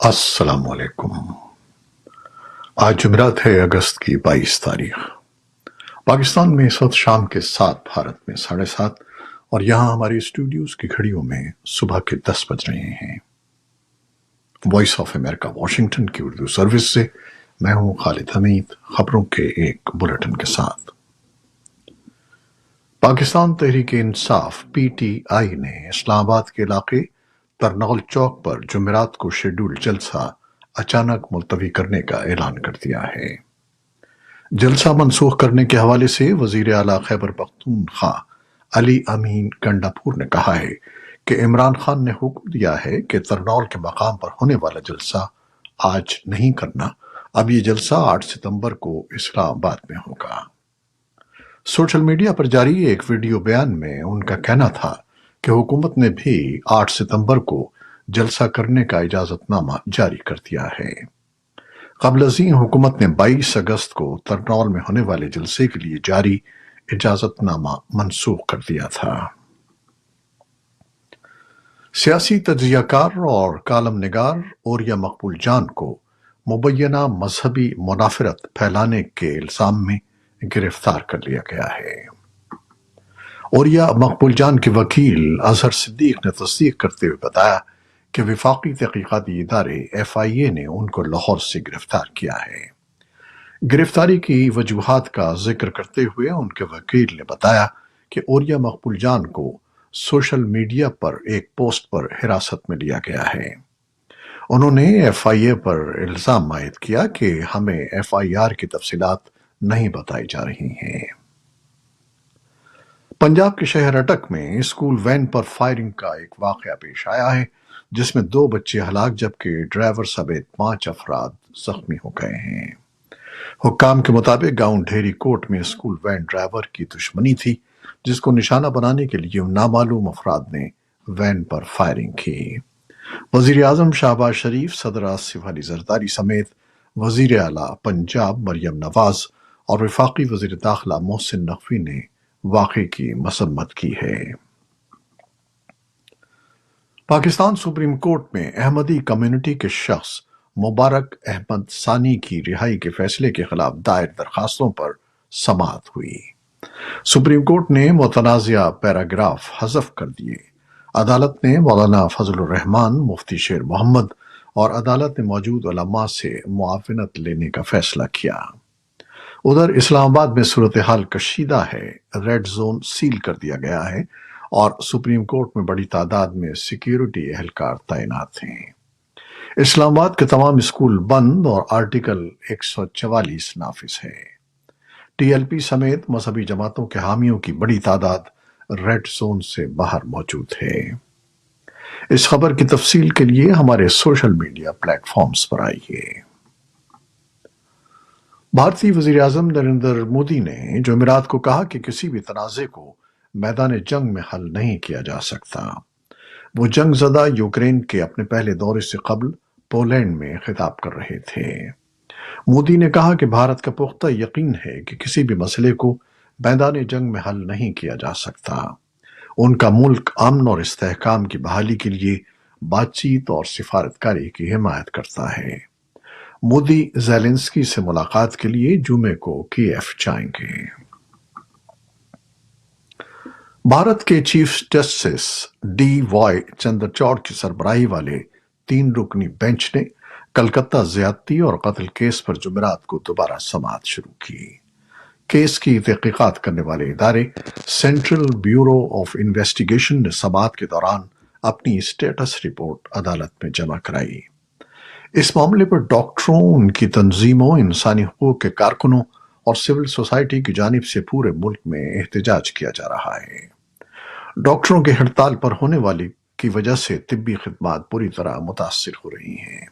السلام علیکم۔ آج جمعرات ہے، اگست کی 22 تاریخ۔ پاکستان میں اس وقت شام کے 7، بھارت میں 7:30، اور یہاں ہماری اسٹوڈیوز کی گھڑیوں میں صبح کے 10 بج رہے ہیں۔ وائس آف امریکہ واشنگٹن کی اردو سروس سے میں ہوں خالد حمید، خبروں کے ایک بلیٹن کے ساتھ۔ Pakistan Tehreek Insaf P T I نے اسلام آباد کے علاقے ترنول چوک پر جمعرات کو شیڈول جلسہ اچانک ملتوی کرنے کا اعلان کر دیا ہے۔ جلسہ منسوخ کرنے کے حوالے سے وزیر اعلیٰ خیبر پختونخوا علی امین گنڈاپور نے کہا ہے کہ عمران خان نے حکم دیا ہے کہ ترنول کے مقام پر ہونے والا جلسہ آج نہیں کرنا، اب یہ جلسہ 8 ستمبر کو اسلام آباد میں ہوگا۔ سوشل میڈیا پر جاری ایک ویڈیو بیان میں ان کا کہنا تھا کہ حکومت نے بھی 8 ستمبر کو جلسہ کرنے کا اجازت نامہ جاری کر دیا ہے۔ قبل ازیں حکومت نے 22 اگست کو ترنول میں ہونے والے جلسے کے لیے جاری اجازت نامہ منسوخ کر دیا تھا۔ سیاسی تجزیہ کار اور کالم نگار اوریا مقبول جان کو مبینہ مذہبی منافرت پھیلانے کے الزام میں گرفتار کر لیا گیا ہے۔ اوریا مقبول جان کے وکیل اظہر صدیق نے تصدیق کرتے ہوئے بتایا کہ وفاقی تحقیقاتی ادارے ایف آئی اے نے ان کو لاہور سے گرفتار کیا ہے۔ گرفتاری کی وجوہات کا ذکر کرتے ہوئے ان کے وکیل نے بتایا کہ اوریا مقبول جان کو سوشل میڈیا پر ایک پوسٹ پر حراست میں لیا گیا ہے۔ انہوں نے ایف آئی اے پر الزام عائد کیا کہ ہمیں ایف آئی آر کی تفصیلات نہیں بتائی جا رہی ہیں۔ پنجاب کے شہر اٹک میں اسکول وین پر فائرنگ کا ایک واقعہ پیش آیا ہے، جس میں 2 بچے ہلاک جبکہ ڈرائیور سمیت 5 افراد زخمی ہو گئے ہیں۔ حکام کے مطابق گاؤں ڈھیری کوٹ میں اسکول وین ڈرائیور کی دشمنی تھی، جس کو نشانہ بنانے کے لیے نامعلوم افراد نے وین پر فائرنگ کی۔ وزیر اعظم شہباز شریف، صدر آصف علی زرداری سمیت وزیر اعلیٰ پنجاب مریم نواز اور وفاقی وزیر داخلہ محسن نقوی نے واقعے کی مذمت کی ہے۔ پاکستان سپریم کورٹ میں احمدی کمیونٹی کے شخص مبارک احمد ثانی کی رہائی کے فیصلے کے خلاف دائر درخواستوں پر سماعت ہوئی۔ سپریم کورٹ نے متنازعہ پیراگراف حذف کر دیے۔ عدالت نے مولانا فضل الرحمان، مفتی شیر محمد اور عدالت میں موجود علماء سے معاونت لینے کا فیصلہ کیا۔ ادھر اسلام آباد میں صورتحال کشیدہ ہے، ریڈ زون سیل کر دیا گیا ہے اور سپریم کورٹ میں بڑی تعداد میں سیکیورٹی اہلکار تعینات ہیں۔ اسلام آباد کے تمام اسکول بند اور آرٹیکل 144 نافذ ہے۔ ٹی ایل پی سمیت مذہبی جماعتوں کے حامیوں کی بڑی تعداد ریڈ زون سے باہر موجود ہے۔ اس خبر کی تفصیل کے لیے ہمارے سوشل میڈیا پلیٹ فارمز پر آئیے۔ بھارتی وزیر اعظم نریندر مودی نے جمعرات کو کہا کہ کسی بھی تنازع کو میدان جنگ میں حل نہیں کیا جا سکتا۔ وہ جنگ زدہ یوکرین کے اپنے پہلے دورے سے قبل پولینڈ میں خطاب کر رہے تھے۔ مودی نے کہا کہ بھارت کا پختہ یقین ہے کہ کسی بھی مسئلے کو میدان جنگ میں حل نہیں کیا جا سکتا۔ ان کا ملک امن اور استحکام کی بحالی کے لیے بات چیت اور سفارتکاری کی حمایت کرتا ہے۔ مودی زیلنسکی سے ملاقات کے لیے جمعے کو کیف جائیں گے۔ بھارت کے chief justice D Y Chandrachud کی سربراہی والے 3 رکنی بینچ نے کلکتہ زیادتی اور قتل کیس پر جمعرات کو دوبارہ سماعت شروع کی۔ کیس کی تحقیقات کرنے والے ادارے سینٹرل بیورو آف انویسٹیگیشن نے سماعت کے دوران اپنی اسٹیٹس رپورٹ عدالت میں جمع کرائی۔ اس معاملے پر ڈاکٹروں، ان کی تنظیموں، انسانی حقوق کے کارکنوں اور سول سوسائٹی کی جانب سے پورے ملک میں احتجاج کیا جا رہا ہے۔ ڈاکٹروں کی ہڑتال پر ہونے والی کی وجہ سے طبی خدمات بری طرح متاثر ہو رہی ہیں۔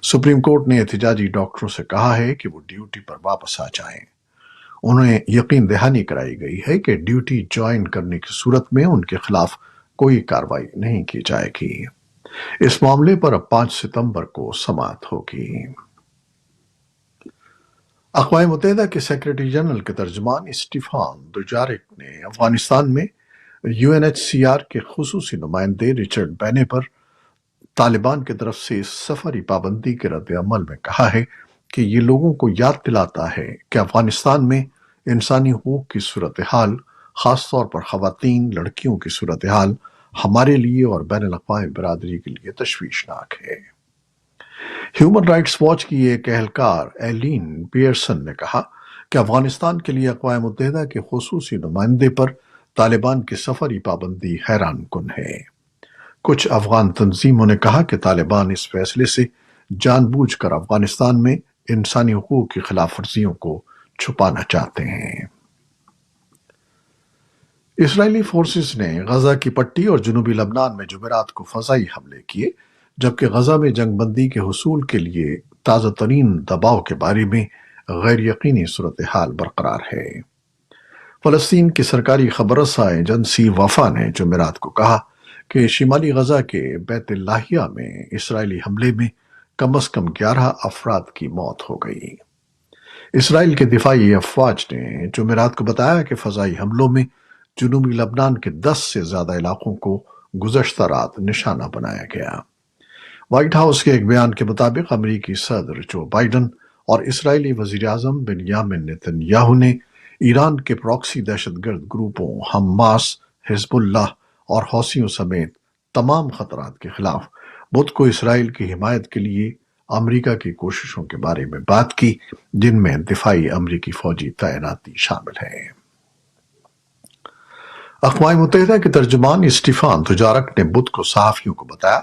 سپریم کورٹ نے احتجاجی ڈاکٹروں سے کہا ہے کہ وہ ڈیوٹی پر واپس آ جائیں۔ انہیں یقین دہانی کرائی گئی ہے کہ ڈیوٹی جوائن کرنے کی صورت میں ان کے خلاف کوئی کارروائی نہیں کی جائے گی۔ اس معاملے پر اب 5 ستمبر کو سماعت ہوگی۔ اقوام متحدہ کے سیکریٹری جنرل کے ترجمان اسٹیفان دوجارک نے افغانستان میں U N H C R کے خصوصی نمائندے رچرڈ بینے پر طالبان کی طرف سے سفری پابندی کے رد عمل میں کہا ہے کہ یہ لوگوں کو یاد دلاتا ہے کہ افغانستان میں انسانی حقوق کی صورتحال، خاص طور پر خواتین لڑکیوں کی صورتحال، ہمارے لیے اور بین الاقوامی برادری کے لیے تشویشناک ہے۔ ہیومن رائٹس واچ کی ایک اہلکار ایلین پیئرسن نے کہا کہ افغانستان کے لیے اقوام متحدہ کے خصوصی نمائندے پر طالبان کی سفری پابندی حیران کن ہے۔ کچھ افغان تنظیموں نے کہا کہ طالبان اس فیصلے سے جان بوجھ کر افغانستان میں انسانی حقوق کی خلاف ورزیوں کو چھپانا چاہتے ہیں۔ اسرائیلی فورسز نے غزہ کی پٹی اور جنوبی لبنان میں جمعرات کو فضائی حملے کیے، جبکہ غزہ میں جنگ بندی کے حصول کے لیے تازہ ترین دباؤ کے بارے میں غیر یقینی صورتحال برقرار ہے۔ فلسطین کی سرکاری خبر رساں ایجنسی وفا نے جمعرات کو کہا کہ شمالی غزہ کے بیت لاہیہ میں اسرائیلی حملے میں کم از کم 11 افراد کی موت ہو گئی۔ اسرائیل کے دفاعی افواج نے جمعرات کو بتایا کہ فضائی حملوں میں جنوبی لبنان کے 10 سے زیادہ علاقوں کو گزشتہ رات نشانہ بنایا گیا۔ وائٹ ہاؤس کے ایک بیان کے مطابق امریکی صدر جو بائیڈن اور اسرائیلی وزیر اعظم بنیامن نیتن یاہو نے ایران کے پراکسی دہشت گرد گروپوں حماس، حزب اللہ اور حوثیوں سمیت تمام خطرات کے خلاف بدھ کو اسرائیل کی حمایت کے لیے امریکہ کی کوششوں کے بارے میں بات کی، جن میں دفاعی امریکی فوجی تعیناتی شامل ہے۔ اقوام متحدہ کے ترجمان اسٹیفان دوجارک نے بدھ کو صحافیوں کو بتایا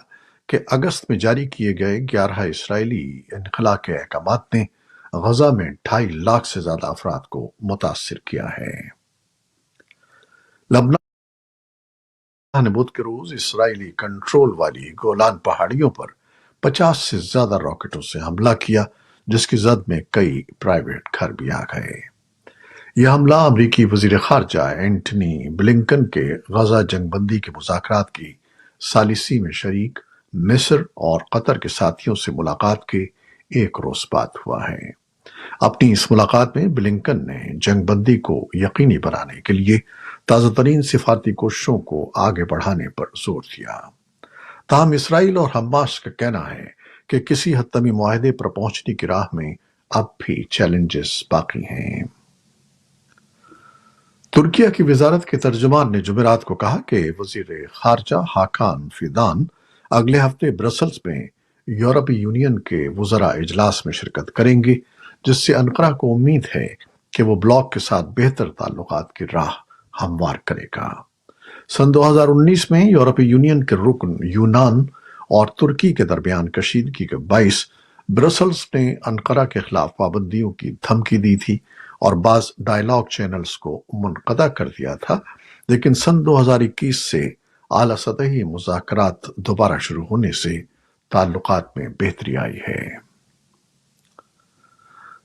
کہ اگست میں جاری کیے گئے 11 اسرائیلی انخلا کے احکامات نے غزہ میں 2.5 لاکھ سے زیادہ افراد کو متاثر کیا ہے۔ لبنان نے بدھ کے روز اسرائیلی کنٹرول والی گولان پہاڑیوں پر 50 سے زیادہ راکٹوں سے حملہ کیا، جس کی زد میں کئی پرائیویٹ گھر بھی آ گئے۔ یہ حملہ امریکی وزیر خارجہ اینٹنی بلنکن کے غزہ جنگ بندی کے مذاکرات کی ثالثی میں شریک مصر اور قطر کے ساتھیوں سے ملاقات کے ایک روز بعد ہوا ہے۔ اپنی اس ملاقات میں بلنکن نے جنگ بندی کو یقینی بنانے کے لیے تازہ ترین سفارتی کوششوں کو آگے بڑھانے پر زور دیا۔ تاہم اسرائیل اور حماس کا کہنا ہے کہ کسی حتمی معاہدے پر پہنچنے کی راہ میں اب بھی چیلنجز باقی ہیں۔ ترکیہ کی وزارت کے ترجمان نے جمعرات کو کہا کہ وزیر خارجہ حاکان فیدان اگلے ہفتے برسلز میں یورپی یونین کے وزراء اجلاس میں شرکت کریں گے، جس سے انقرہ کو امید ہے کہ وہ بلاک کے ساتھ بہتر تعلقات کی راہ ہموار کرے گا۔ سن 2019 میں یورپی یونین کے رکن یونان اور ترکی کے درمیان کشیدگی کے باعث برسلز نے انقرہ کے خلاف پابندیوں کی دھمکی دی تھی اور بعض ڈائیلاگ چینلز کو منقطع کر دیا تھا، لیکن سن 2021 سے اعلیٰ سطحی مذاکرات دوبارہ شروع ہونے سے تعلقات میں بہتری آئی ہے۔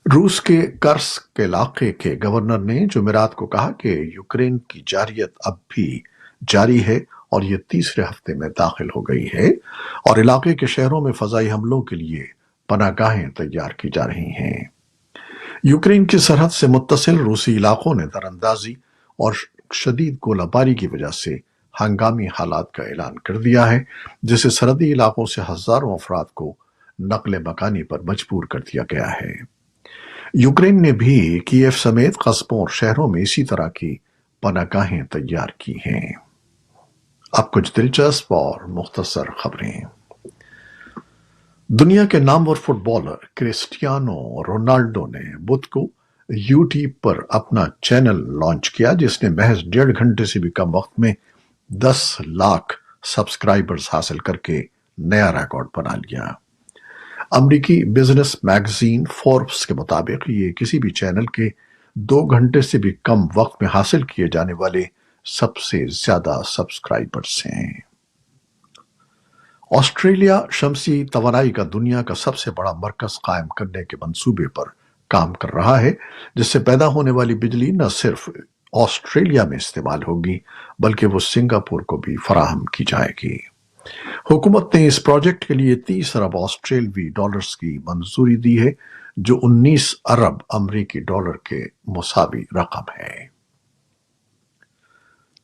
روس کے کرسک علاقے کے گورنر نے جمعرات کو کہا کہ یوکرین کی جارحیت اب بھی جاری ہے اور یہ تیسرے ہفتے میں داخل ہو گئی ہے، اور علاقے کے شہروں میں فضائی حملوں کے لیے پناہ گاہیں تیار کی جا رہی ہیں۔ یوکرین کی سرحد سے متصل روسی علاقوں نے دراندازی اور شدید گولہ باری کی وجہ سے ہنگامی حالات کا اعلان کر دیا ہے، جس سے سرحدی علاقوں سے ہزاروں افراد کو نقل مکانی پر مجبور کر دیا گیا ہے۔ یوکرین نے بھی کیف سمیت قصبوں اور شہروں میں اسی طرح کی پناہ گاہیں تیار کی ہیں۔ اب کچھ دلچسپ اور مختصر خبریں۔ دنیا کے نامور فٹ بالر کرسٹیانو رونالڈو نے بدھ کو یوٹیوب پر اپنا چینل لانچ کیا، جس نے محض 1.5 گھنٹے سے بھی کم وقت میں 10 لاکھ سبسکرائبرز حاصل کر کے نیا ریکارڈ بنا لیا۔ امریکی بزنس میگزین فوربس کے مطابق یہ کسی بھی چینل کے 2 گھنٹے سے بھی کم وقت میں حاصل کیے جانے والے سب سے زیادہ سبسکرائبرز ہیں۔ آسٹریلیا شمسی توانائی کا دنیا کا سب سے بڑا مرکز قائم کرنے کے منصوبے پر کام کر رہا ہے، جس سے پیدا ہونے والی بجلی نہ صرف آسٹریلیا میں استعمال ہوگی بلکہ وہ سنگاپور کو بھی فراہم کی جائے گی۔ حکومت نے اس پروجیکٹ کے لیے 30 ارب آسٹریلوی ڈالرز کی منظوری دی ہے، جو 19 ارب امریکی ڈالر کے مساوی رقم ہے۔